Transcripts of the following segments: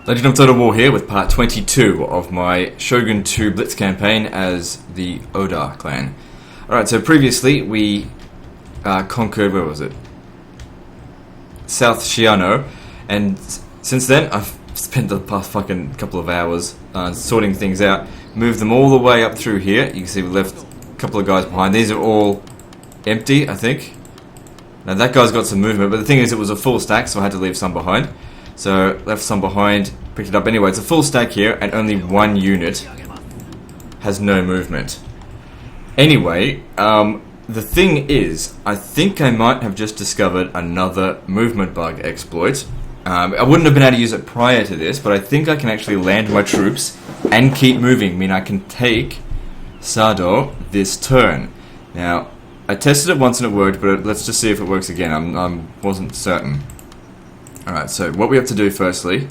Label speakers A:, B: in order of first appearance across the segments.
A: Legend of Total War here with part 22 of my Shogun 2 Blitz campaign as the Oda clan. Alright, so previously we conquered, where was it? South Shiano, and since then I've spent the past fucking couple of hours sorting things out. Moved them all the way up through here. You can see we left a couple of guys behind. These are all empty, I think. Now that guy's got some movement, but the thing is it was a full stack, so I had to leave some behind. So left some behind, picked it up anyway. It's a full stack here, and only one unit has no movement. Anyway, the thing is, I think I might have just discovered another movement bug exploit. I wouldn't have been able to use it prior to this, but I think I can actually land my troops and keep moving. I mean, I can take Sado this turn. Now, I tested it once and it worked, but let's just see if it works again. I wasn't certain. Alright, so what we have to do firstly,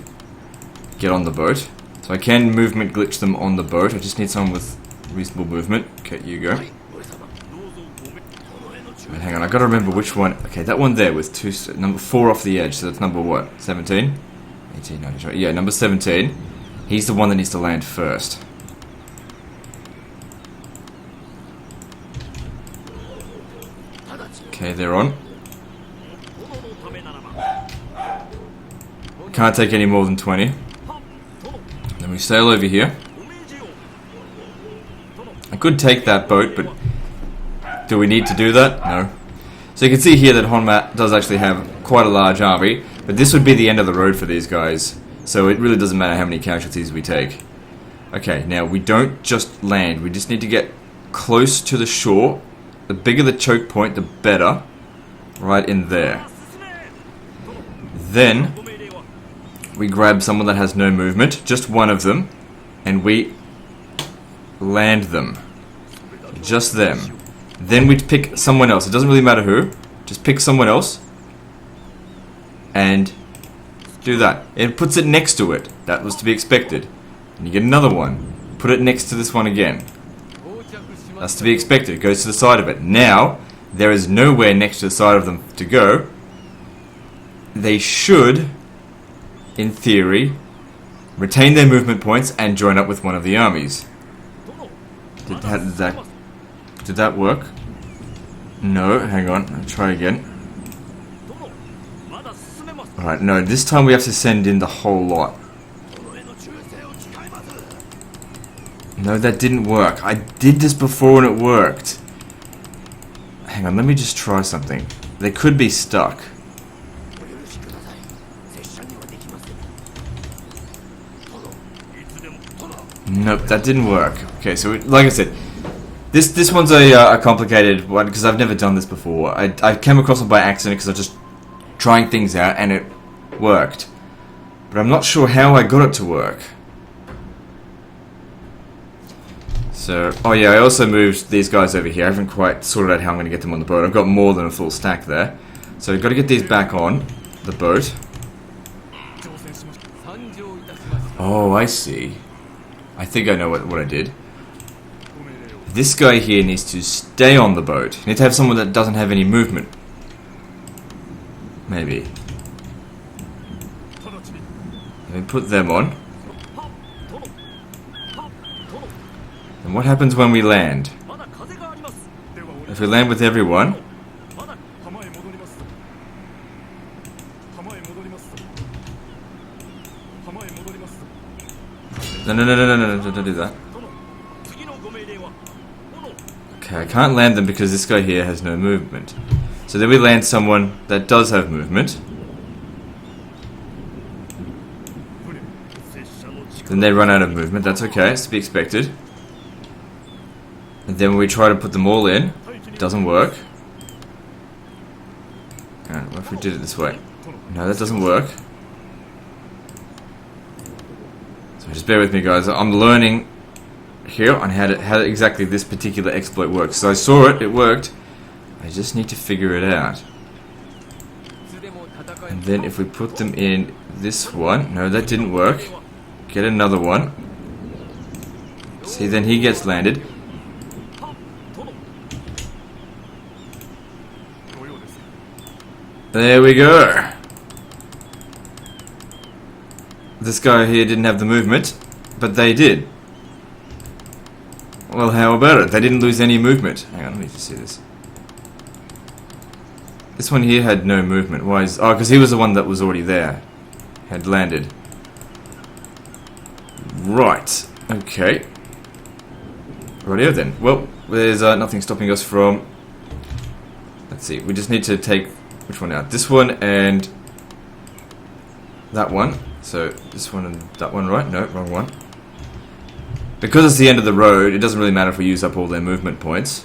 A: get on the boat. So I can movement glitch them on the boat. I just need someone with reasonable movement. Okay, you go. Wait, hang on, I gotta remember which one. Okay, that one there with number 4 off the edge, so that's number what? 17? 18, 19, right. Yeah, number 17. He's the one that needs to land first. Okay, they're on. Can't take any more than 20. Then we sail over here. I could take that boat, but do we need to do that? No. So you can see here that Honma does actually have quite a large army, but this would be the end of the road for these guys. So it really doesn't matter how many casualties we take. Okay, now we don't just land, we just need to get close to the shore. The bigger the choke point, the better. Right in there. Then we grab someone that has no movement, just one of them, and we land them. Just them. Then we pick someone else. It doesn't really matter who. Just pick someone else and do that. It puts it next to it. That was to be expected. And you get another one. Put it next to this one again. That's to be expected. It goes to the side of it. Now, there is nowhere next to the side of them to go. They should, in theory, retain their movement points and join up with one of the armies. Did that work? No, hang on, I'll try again. Alright, no, this time we have to send in the whole lot. No, that didn't work. I did this before and it worked. Hang on, let me just try something. They could be stuck. Nope, that didn't work. Okay, so like I said, this one's a complicated one because I've never done this before. I came across it by accident because I was just trying things out and it worked. But I'm not sure how I got it to work. So, oh yeah, I also moved these guys over here. I haven't quite sorted out how I'm going to get them on the boat. I've got more than a full stack there. So I've got to get these back on the boat. Oh, I see. I think I know what I did. This guy here needs to stay on the boat. You need to have someone that doesn't have any movement. Maybe. Let me put them on. And what happens when we land? If we land with everyone... No, don't do that. Okay, I can't land them because this guy here has no movement. So then we land someone that does have movement. Then they run out of movement, that's okay, it's to be expected. And then when we try to put them all in, it doesn't work. Alright, what if we did it this way? No, that doesn't work. So just bear with me guys, I'm learning here on how exactly this particular exploit works. So I saw it, it worked. I just need to figure it out. And then if we put them in this one, no that didn't work. Get another one. See, then he gets landed. There we go. this guy here didn't have the movement, but they did. Well, how about it? They didn't lose any movement. Hang on, let me just see this. This one here had no movement. Why is... Oh, because he was the one that was already there. Had landed. Right. Okay. Rightio then. Well, there's nothing stopping us from... Let's see. We just need to take... Which one out? This one and... that one. So, this one and that one, right? No, wrong one. Because it's the end of the road, it doesn't really matter if we use up all their movement points.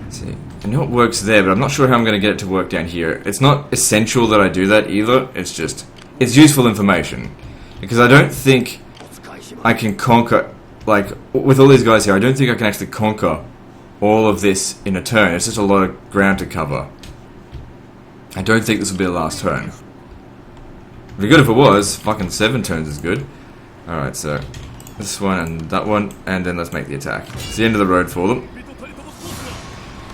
A: Let's see. I know it works there, but I'm not sure how I'm going to get it to work down here. It's not essential that I do that either. It's just... it's useful information. Because I don't think I can conquer... like, with all these guys here, I don't think I can actually conquer all of this in a turn. It's just a lot of ground to cover. I don't think this will be the last turn. It'd be good if it was. Fucking 7 turns is good. Alright, so this one and that one, and then let's make the attack. It's the end of the road for them.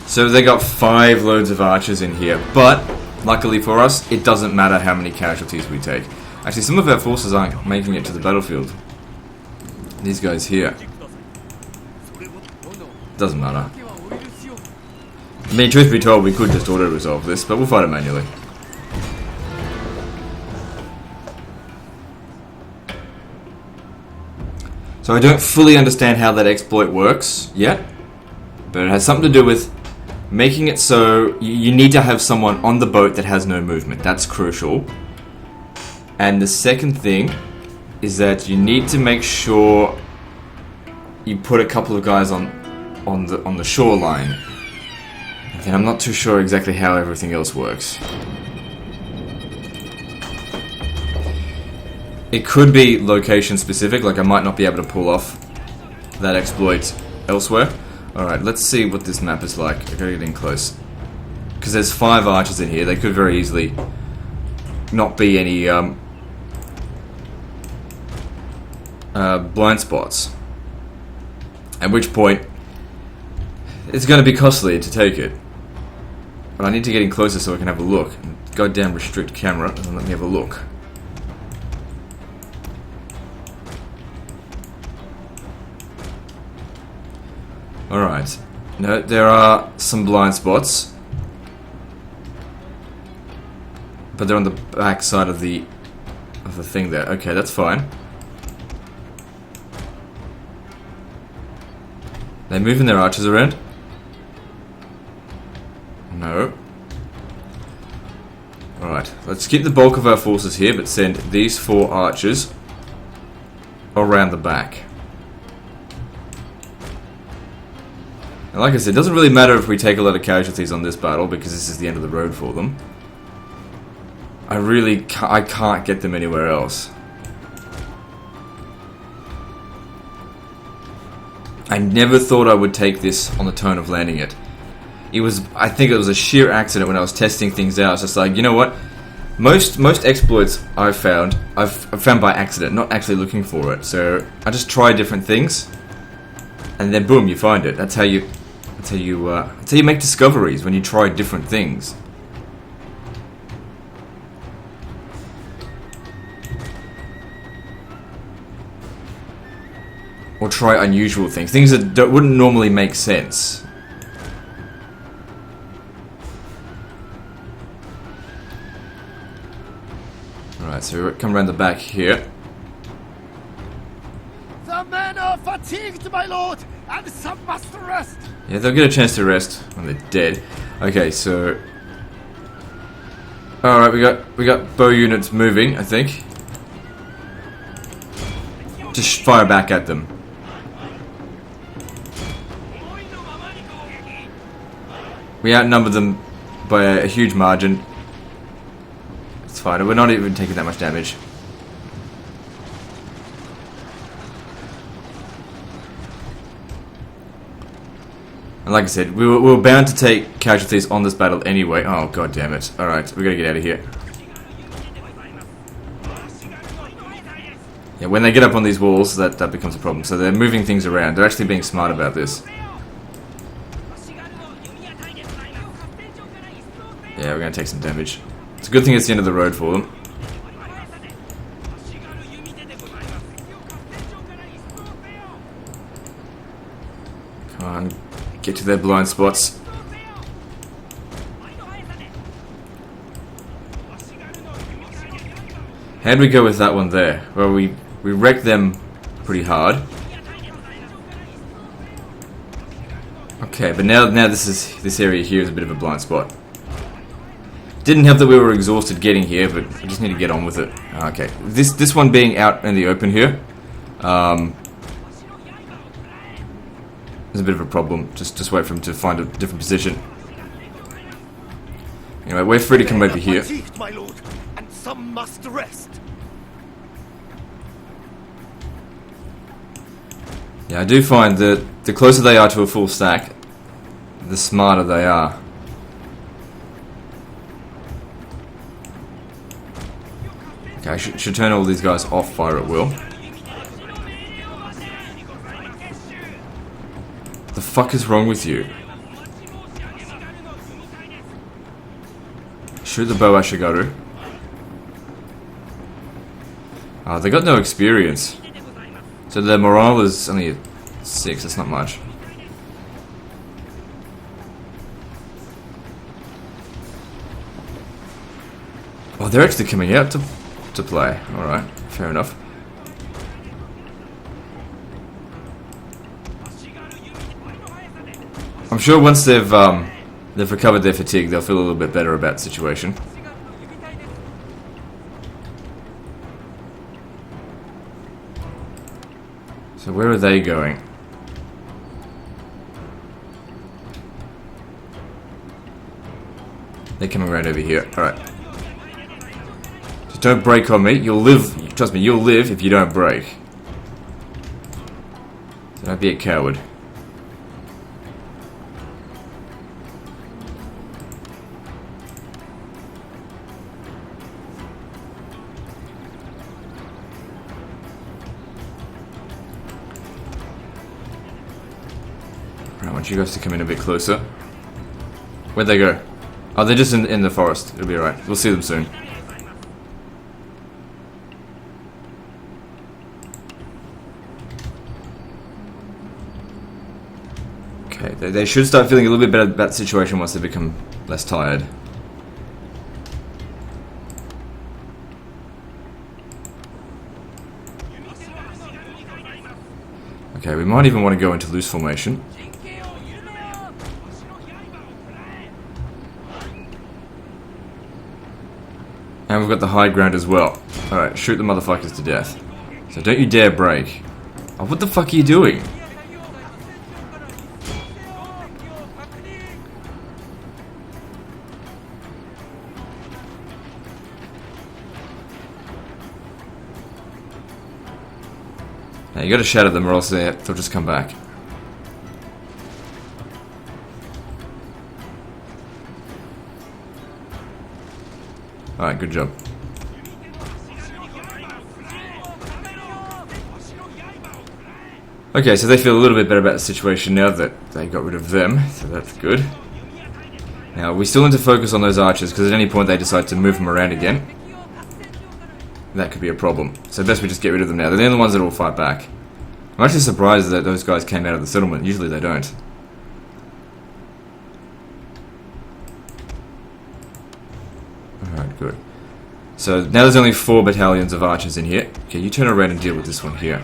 A: So they got 5 loads of archers in here, but luckily for us, it doesn't matter how many casualties we take. Actually, some of our forces aren't making it to the battlefield. These guys here. Doesn't matter. I mean, truth be told, we could just auto-resolve this, but we'll fight it manually. So I don't fully understand how that exploit works yet, but it has something to do with making it so you need to have someone on the boat that has no movement. That's crucial. And the second thing is that you need to make sure you put a couple of guys on the shoreline. And I'm not too sure exactly how everything else works. It could be location specific, like I might not be able to pull off that exploit elsewhere. Alright, let's see what this map is like. I gotta get in close. Because there's 5 archers in here, they could very easily not be any blind spots. At which point, it's going to be costly to take it. But I need to get in closer so I can have a look. Goddamn restrict camera doesn't let me have a look. Alright. No, there are some blind spots. But they're on the back side of the thing there. Okay, that's fine. They're moving their archers around? No. Alright, let's keep the bulk of our forces here, but send these 4 archers around the back. And like I said, it doesn't really matter if we take a lot of casualties on this battle, because this is the end of the road for them. I can't get them anywhere else. I never thought I would take this on the turn of landing it. I think it was a sheer accident when I was testing things out. It's just like, you know what? Most exploits I've found by accident, not actually looking for it. So I just try different things, and then boom, you find it. That's how you make discoveries, when you try different things. Or try unusual things. Things that wouldn't normally make sense. Alright, so we come around the back here.
B: The men are fatigued, my lord, and some must rest.
A: Yeah, they'll get a chance to rest when they're dead. Okay, so... Alright, we got bow units moving, I think. Just fire back at them. We outnumber them by a huge margin. It's fine, we're not even taking that much damage. And like I said, we were bound to take casualties on this battle anyway. Oh, god damn it. Alright, we gotta get out of here. Yeah, when they get up on these walls, that becomes a problem. So they're moving things around. They're actually being smart about this. Yeah, we're gonna take some damage. It's a good thing it's the end of the road for them. Come on, get to their blind spots. How'd we go with that one there? Well, we wrecked them pretty hard. Okay, but now this area here is a bit of a blind spot. Didn't help that we were exhausted getting here, but I just need to get on with it. Okay, this one being out in the open here, is a bit of a problem. Just wait for him to find a different position. Anyway, we're free to come over here.
B: Fatigued, my lord, and some must rest.
A: Yeah, I do find that the closer they are to a full stack, the smarter they are. Okay, I should turn all these guys off fire at will. What the fuck is wrong with you? Shoot the bow Ashigaru. They got no experience. So their morale is only at 6, that's not much. Oh, they're actually coming out to play. Alright, fair enough. I'm sure once they've recovered their fatigue, they'll feel a little bit better about the situation. So where are they going? They're coming right over here. Alright. Just don't break on me. You'll live. Trust me, you'll live if you don't break. So don't be a coward. I want you guys to come in a bit closer. Where'd they go? Oh, they're just in the forest. It'll be alright. We'll see them soon. Okay, they should start feeling a little bit better about the situation once they become less tired. Okay, we might even want to go into loose formation. And we've got the high ground as well. Alright, shoot the motherfuckers to death. So don't you dare break. Oh, what the fuck are you doing? Now you gotta shatter them or else they'll just come back. Alright, good job. Okay, so they feel a little bit better about the situation now that they got rid of them, so that's good. Now, we still need to focus on those archers, because at any point they decide to move them around again. That could be a problem. So best we just get rid of them now. They're the only ones that will fight back. I'm actually surprised that those guys came out of the settlement. Usually they don't. Alright, good. So now there's only 4 battalions of archers in here. Okay, you turn around and deal with this one here.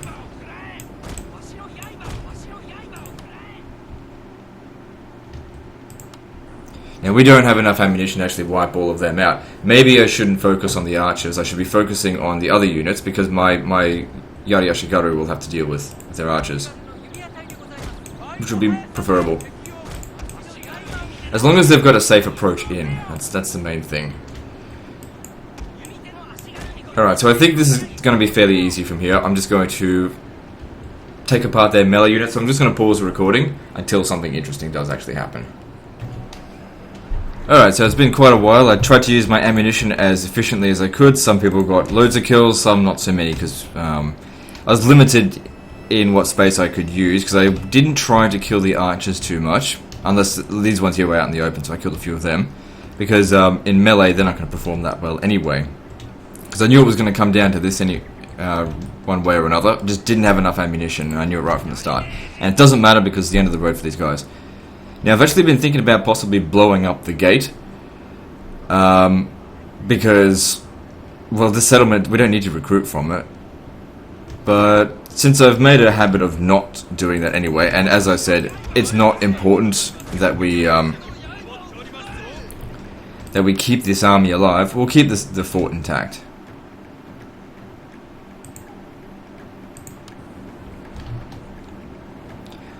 A: Now we don't have enough ammunition to actually wipe all of them out. Maybe I shouldn't focus on the archers. I should be focusing on the other units because my Yari Ashigaru will have to deal with their archers, which would be preferable. As long as they've got a safe approach in, that's the main thing. Alright, so I think this is going to be fairly easy from here. I'm just going to take apart their melee units. So I'm just going to pause the recording until something interesting does actually happen. Alright, so it's been quite a while. I tried to use my ammunition as efficiently as I could. Some people got loads of kills, some not so many, because I was limited in what space I could use, because I didn't try to kill the archers too much, unless these ones here were out in the open, so I killed a few of them. because in melee they're not going to perform that well anyway. Because I knew it was going to come down to this one way or another. Just didn't have enough ammunition, and I knew it right from the start. And it doesn't matter because it's the end of the road for these guys. Now I've actually been thinking about possibly blowing up the gate, because, well, this settlement, we don't need to recruit from it. But since I've made a habit of not doing that anyway, and as I said, it's not important that we keep this army alive, we'll keep the fort intact.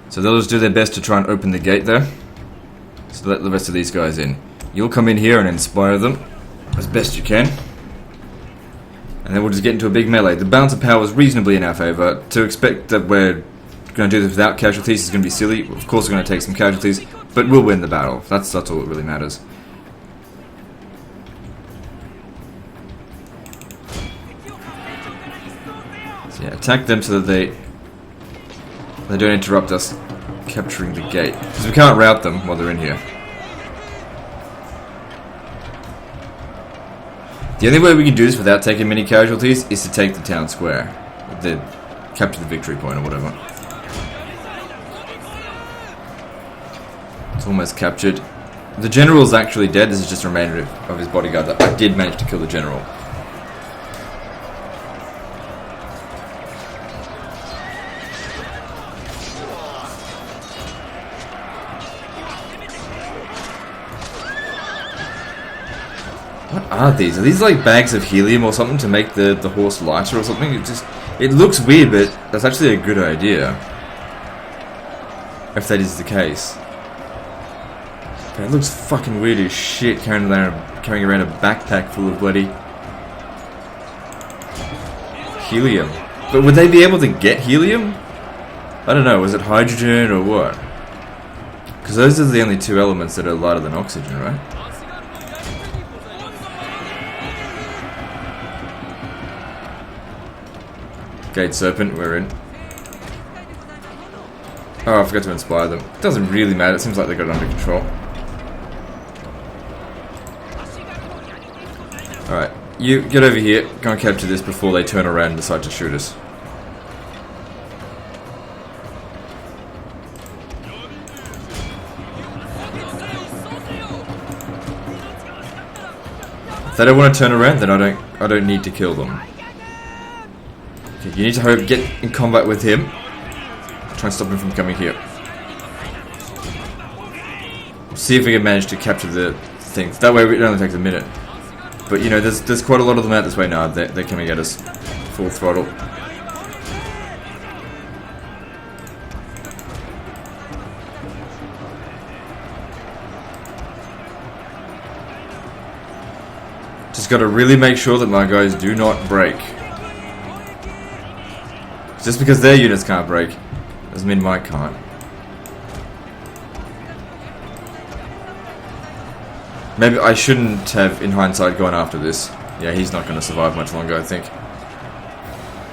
A: So they'll just do their best to try and open the gate there, so let the rest of these guys in. You'll come in here and inspire them as best you can, and then we'll just get into a big melee. The balance of power is reasonably in our favour. To expect that we're going to do this without casualties is going to be silly. Of course we're going to take some casualties, but we'll win the battle. That's all that really matters. So yeah, attack them so that they don't interrupt us capturing the gate, because we can't rout them while they're in here. The only way we can do this without taking many casualties is to take the town square, capture the victory point or whatever. It's almost captured. The general's actually dead. This is just a remainder of his bodyguard. I did manage to kill the general. What are these? Are these like bags of helium or something to make the horse lighter or something? It looks weird, but that's actually a good idea. If that is the case. Okay, it looks fucking weird as shit carrying around a backpack full of bloody helium. But would they be able to get helium? I don't know, was it hydrogen or what? Because those are the only two elements that are lighter than oxygen, right? Gates open, we're in. Oh, I forgot to inspire them. It doesn't really matter, it seems like they got it under control. Alright, you get over here, go and capture this before they turn around and decide to shoot us. If they don't want to turn around, then I don't need to kill them. You need to get in combat with him. Try and stop him from coming here. See if we can manage to capture the things. That way it only takes a minute. But you know, there's quite a lot of them out this way now. They're coming at us full throttle. Just got to really make sure that my guys do not break. Just because their units can't break doesn't mean mine can't. Maybe I shouldn't have, in hindsight, gone after this. Yeah, he's not going to survive much longer, I think.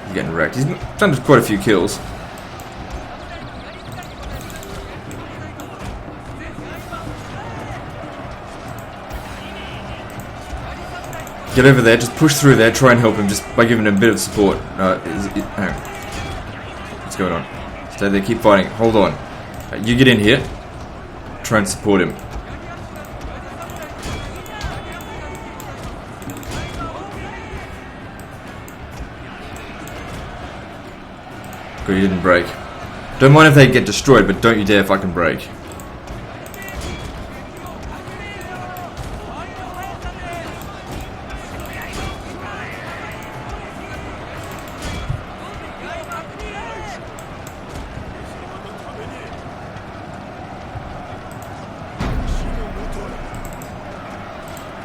A: He's getting wrecked. He's done quite a few kills. Get over there, just push through there, try and help him just by giving him a bit of support. Hang on. What's going on? Stay there, keep fighting. Hold on. You get in here. Try and support him. Good, you didn't break. Don't mind if they get destroyed, but don't you dare fucking break.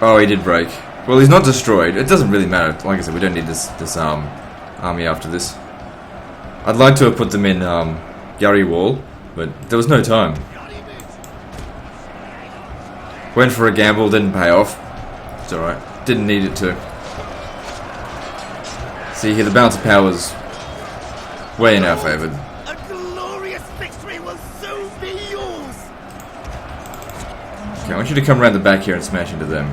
A: Oh, he did break. Well, he's not destroyed. It doesn't really matter. Like I said, we don't need this army after this. I'd like to have put them in Yari Wall, but there was no time. Went for a gamble, didn't pay off. It's alright. Didn't need it to. See here, the balance of power is way in our favour.
B: A glorious victory will soon be yours.
A: Okay, want you to come around the back here and smash into them.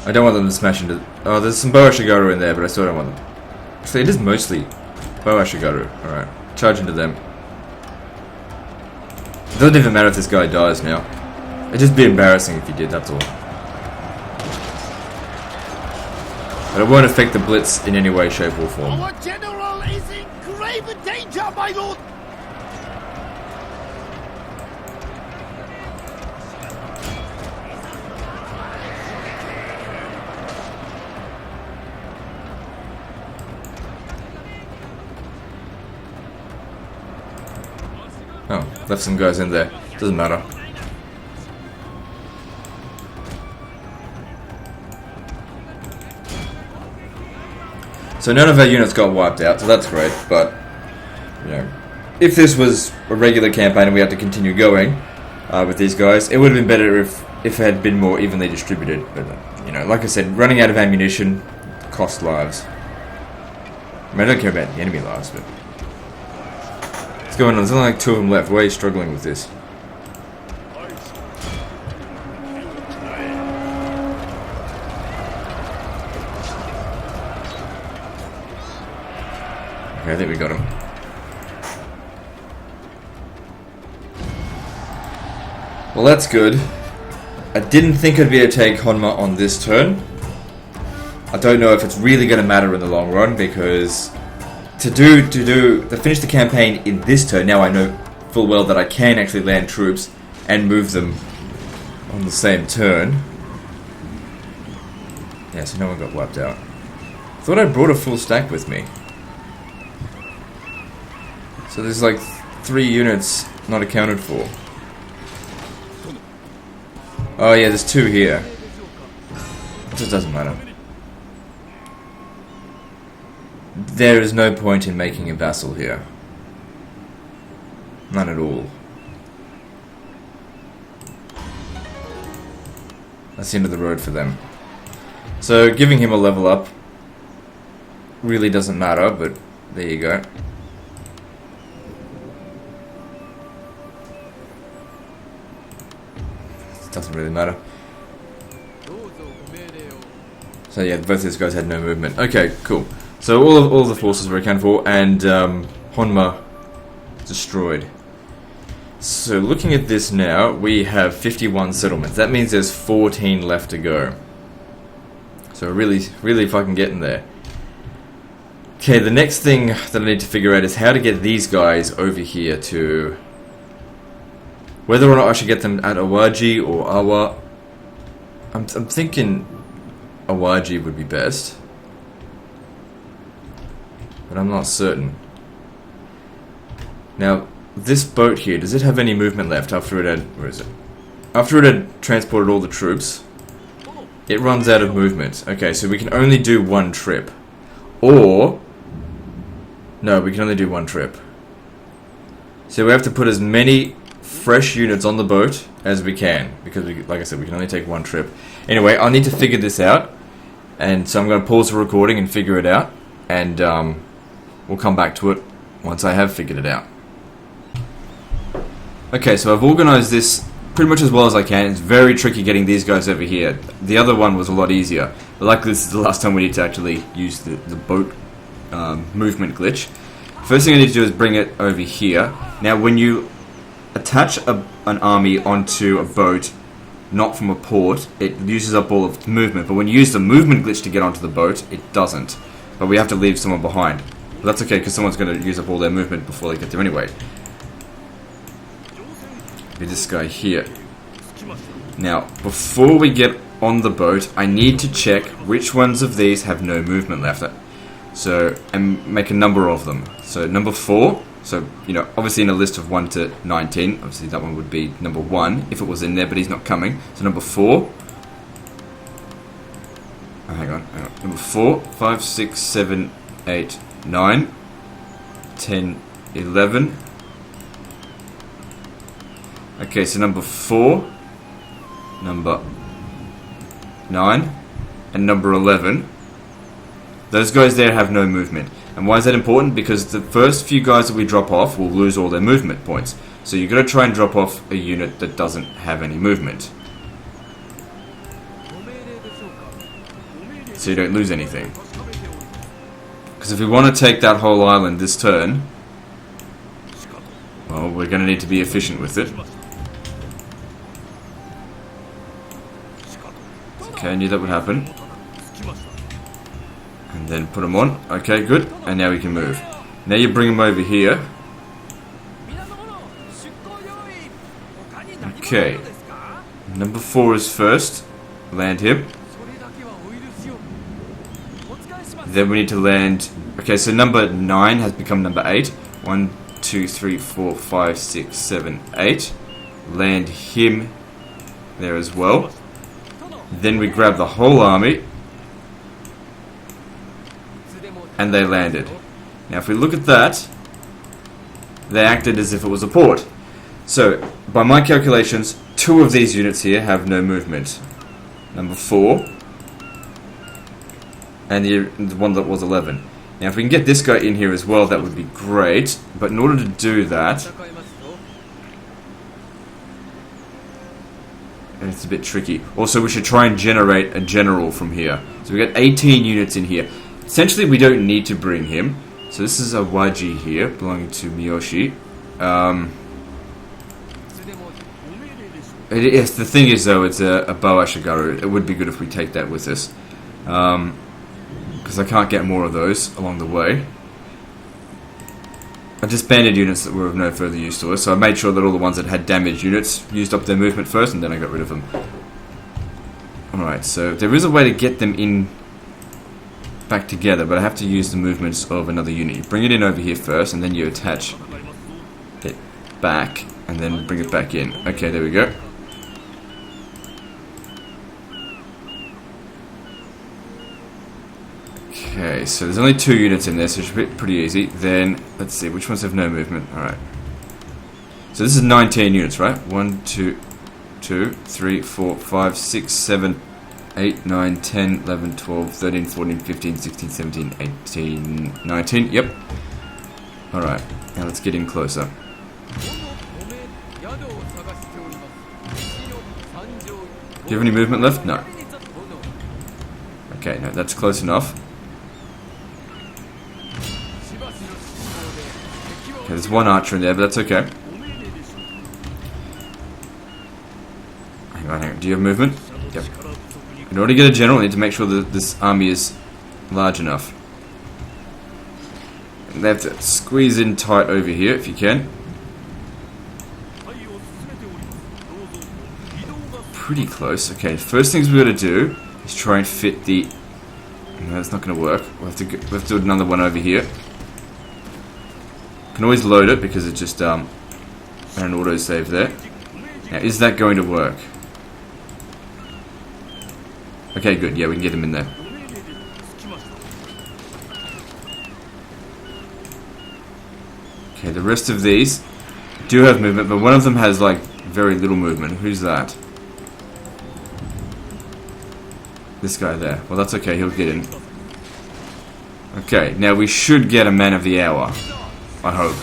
A: I don't want them to smash into... Oh, there's some Boa Shigaru in there, but I still don't want them. Actually, it is mostly Boa Shigaru. Alright, charge into them. It doesn't even matter if this guy dies now. It'd just be embarrassing if he did, that's all. But it won't affect the Blitz in any way, shape or form.
B: Our general is in grave danger, my lord!
A: Oh, left some guys in there. Doesn't matter. So none of our units got wiped out, so that's great, but, you know, if this was a regular campaign and we had to continue going with these guys, it would have been better if it had been more evenly distributed. But, you know, like I said, running out of ammunition costs lives. I mean, I don't care about the enemy lives, but... What's going on? There's only like 2 of them left. Why are you struggling with this? Okay, I think we got him. Well, that's good. I didn't think I'd be able to take Honma on this turn. I don't know if it's really going to matter in the long run, because to finish the campaign in this turn, now I know full well that I can actually land troops and move them on the same turn. Yeah, so no one got wiped out. Thought I brought a full stack with me. So there's like 3 units not accounted for. Oh yeah, there's 2 here. It just doesn't matter. There is no point in making a vassal here. None at all. That's the end of the road for them. So giving him a level up really doesn't matter, but there you go. Doesn't really matter. So yeah, both these guys had no movement. Okay, cool. So all the forces were accounted for, and Honma destroyed. So looking at this now, we have 51 settlements. That means there's 14 left to go. So really fucking getting there. Okay, the next thing that I need to figure out is how to get these guys over here to... Whether or not I should get them at Awaji or Awa. I'm thinking Awaji would be best. But I'm not certain. Now, this boat here, does it have any movement left after it had... Where is it? After it had transported all the troops, it runs out of movement. Okay, so we can only do 1 trip. Or... No, we can only do 1 trip. So we have to put as many fresh units on the boat as we can, because we, like I said, we can only take 1 trip. Anyway, I'll need to figure this out, and so I'm going to pause the recording and figure it out, and we'll come back to it once I have figured it out. Okay, so I've organised this pretty much as well as I can. It's very tricky getting these guys over here. The other one was a lot easier, but luckily this is the last time we need to actually use the boat movement glitch. First thing I need to do is bring it over here. Now when you attach an army onto a boat, not from a port, it uses up all of its movement, but when you use the movement glitch to get onto the boat, it doesn't. But we have to leave someone behind. But that's okay, because someone's going to use up all their movement before they get there anyway. Be this guy here. Now, before we get on the boat, I need to check which ones of these have no movement left. So, and make a number of them. So, number 4. So, you know, obviously in a list of 1 to 19, obviously that one would be number 1 if it was in there, but he's not coming. So number 4. Oh, hang on. Number 4, 5, 6, 7, 8, 9, 10, 11. Okay, so number 4 number 9 and number 11. Those guys there have no movement. And why is that important? Because the first few guys that we drop off will lose all their movement points. So you've got to try and drop off a unit that doesn't have any movement, so you don't lose anything. Because if we want to take that whole island this turn, well, we're going to need to be efficient with it. Okay, I knew that would happen. And then put them on. Okay, good. And now we can move. Now you bring them over here. Okay. Number 4 is first. Land him. Then we need to land... Okay, so number 9 has become number 8. 1, 2, 3, 4, 5, 6, 7, 8. Land him there as well. Then we grab the whole army. And they landed. Now if we look at that, they acted as if it was a port. So, by my calculations, 2 of these units here have no movement. Number 4. And the one that was 11. Now if we can get this guy in here as well, that would be great. But in order to do that, it's a bit tricky. Also, we should try and generate a general from here. So we got 18 units in here. Essentially, we don't need to bring him. So this is a Waji here, belonging to Miyoshi. Yes, the thing is though, it's a Boa Shigaru. It would be good if we take that with us. Because I can't get more of those along the way. I disbanded units that were of no further use to us, so I made sure that all the ones that had damaged units used up their movement first, and then I got rid of them. Alright, so there is a way to get them in back together, but I have to use the movements of another unit. You bring it in over here first, and then you attach it back, and then bring it back in. Okay, there we go. Okay, so there's only 2 units in there, so it should be pretty easy. Then, let's see, which ones have no movement? Alright. So this is 19 units, right? 1, 2, 3, 4, 5, 6, 7, 8, 9, 10, 11, 12, 13, 14, 15, 16, 17, 18, 19. Yep. Alright, now let's get in closer. Do you have any movement left? No. Okay, no, that's close enough. Okay, there's 1 archer in there, but that's okay. Hang on. Do you have movement? Yep. In order to get a general, I need to make sure that this army is large enough. And they have to squeeze in tight over here, if you can. Pretty close. Okay, first things we've got to do is try and fit the... No, that's not going to work. We'll have to do another one over here. Can always load it because it just ran an autosave there. Now, is that going to work? Okay, good. Yeah, we can get him in there. Okay, the rest of these do have movement, but one of them has, like, very little movement. Who's that? This guy there. Well, that's okay. He'll get in. Okay, now we should get a man of the hour. I hope.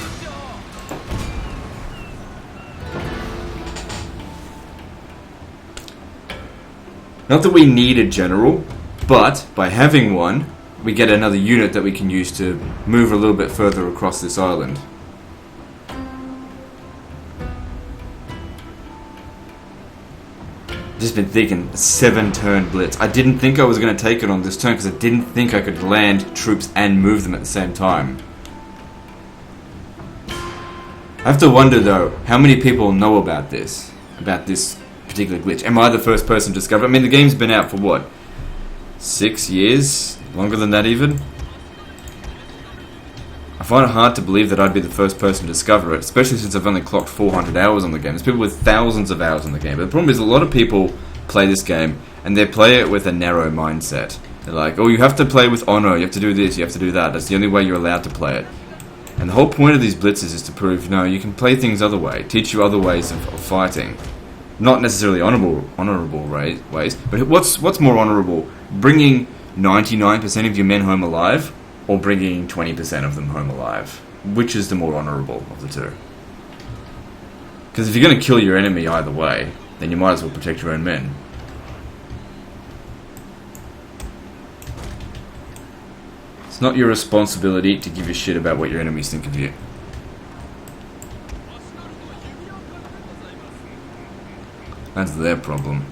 A: Not that we need a general, but by having one, we get another unit that we can use to move a little bit further across this island. Just been thinking, 7-turn blitz. I didn't think I was going to take it on this turn because I didn't think I could land troops and move them at the same time. I have to wonder though, how many people know about this particular glitch? Am I the first person to discover it? I mean, the game's been out for what? 6 years? Longer than that even? I find it hard to believe that I'd be the first person to discover it, especially since I've only clocked 400 hours on the game. There's people with thousands of hours on the game. But the problem is a lot of people play this game and they play it with a narrow mindset. They're like, oh, you have to play with honor, you have to do this, you have to do that. That's the only way you're allowed to play it. And the whole point of these blitzes is to prove, no, you can play things other way, teach you other ways of fighting. Not necessarily honourable ways, but what's more honourable? Bringing 99% of your men home alive, or bringing 20% of them home alive? Which is the more honourable of the two? Because if you're going to kill your enemy either way, then you might as well protect your own men. It's not your responsibility to give a shit about what your enemies think of you. That's their problem.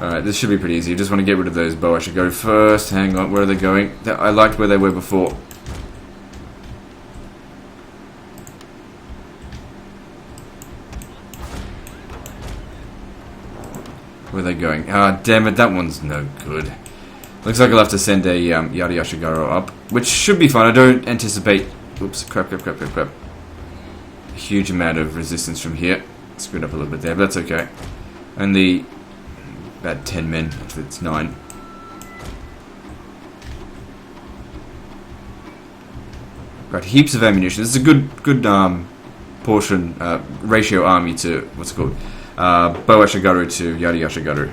A: Alright, this should be pretty easy. You just want to get rid of those bow. I should go first. Hang on, where are they going? I liked where they were before. Where are they going? Ah, damn it, that one's no good. Looks like I'll have to send a Yada Yashigaro up, which should be fine. I don't anticipate... Oops, crap. A huge amount of resistance from here. Screwed up a little bit there, but that's okay. Only about 10 men, actually it's 9. Got heaps of ammunition. This is a good portion, ratio army to, what's it called? Bow Ashigaru to Yada Yashigaru.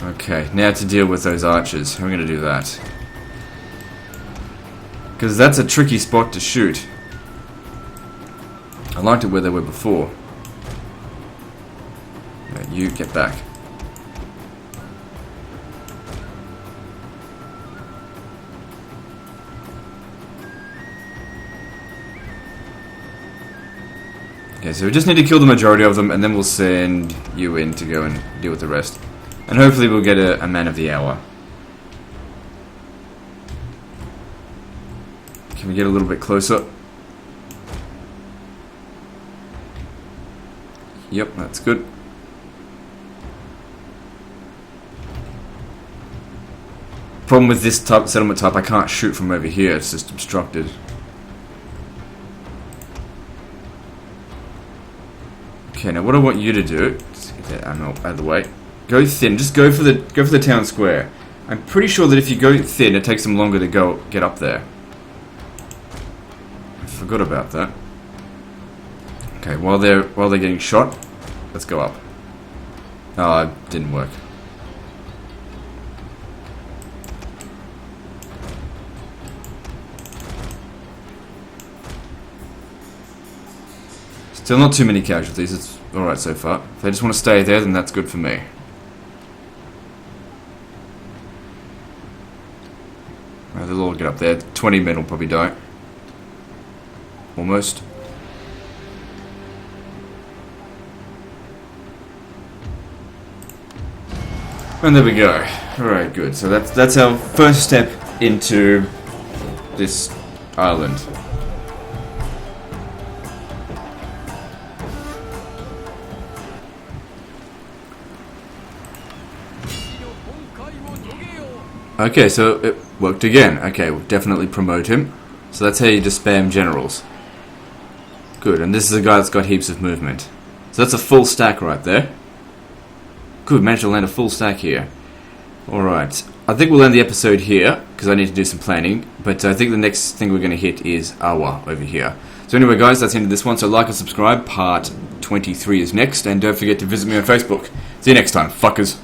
A: Okay, now to deal with those archers. How are we going to do that? Because that's a tricky spot to shoot. I liked it where they were before. Yeah, you get back. Okay, so we just need to kill the majority of them, and then we'll send you in to go and deal with the rest. And hopefully we'll get a man of the hour. Can we get a little bit closer? Yep, that's good. Problem with this type settlement type, I can't shoot from over here, it's just obstructed. Okay, now what I want you to do, just get that ammo out of the way. Go thin. Just go for the town square. I'm pretty sure that if you go thin, it takes them longer to get up there. I forgot about that. Okay, while they're getting shot, let's go up. Oh, it didn't work. Still not too many casualties. It's all right so far. If they just want to stay there, then that's good for me. They'll all get up there. 20 men will probably die. Almost. And there we go. Alright, good. So that's our first step into this island. Okay, so it worked again. Okay, we'll definitely promote him. So that's how you just spam generals. Good, and this is a guy that's got heaps of movement. So that's a full stack right there. Good, managed to land a full stack here. Alright, I think we'll end the episode here, because I need to do some planning. But I think the next thing we're going to hit is Awa over here. So anyway guys, that's the end of this one. So like and subscribe. Part 23 is next. And don't forget to visit me on Facebook. See you next time, fuckers.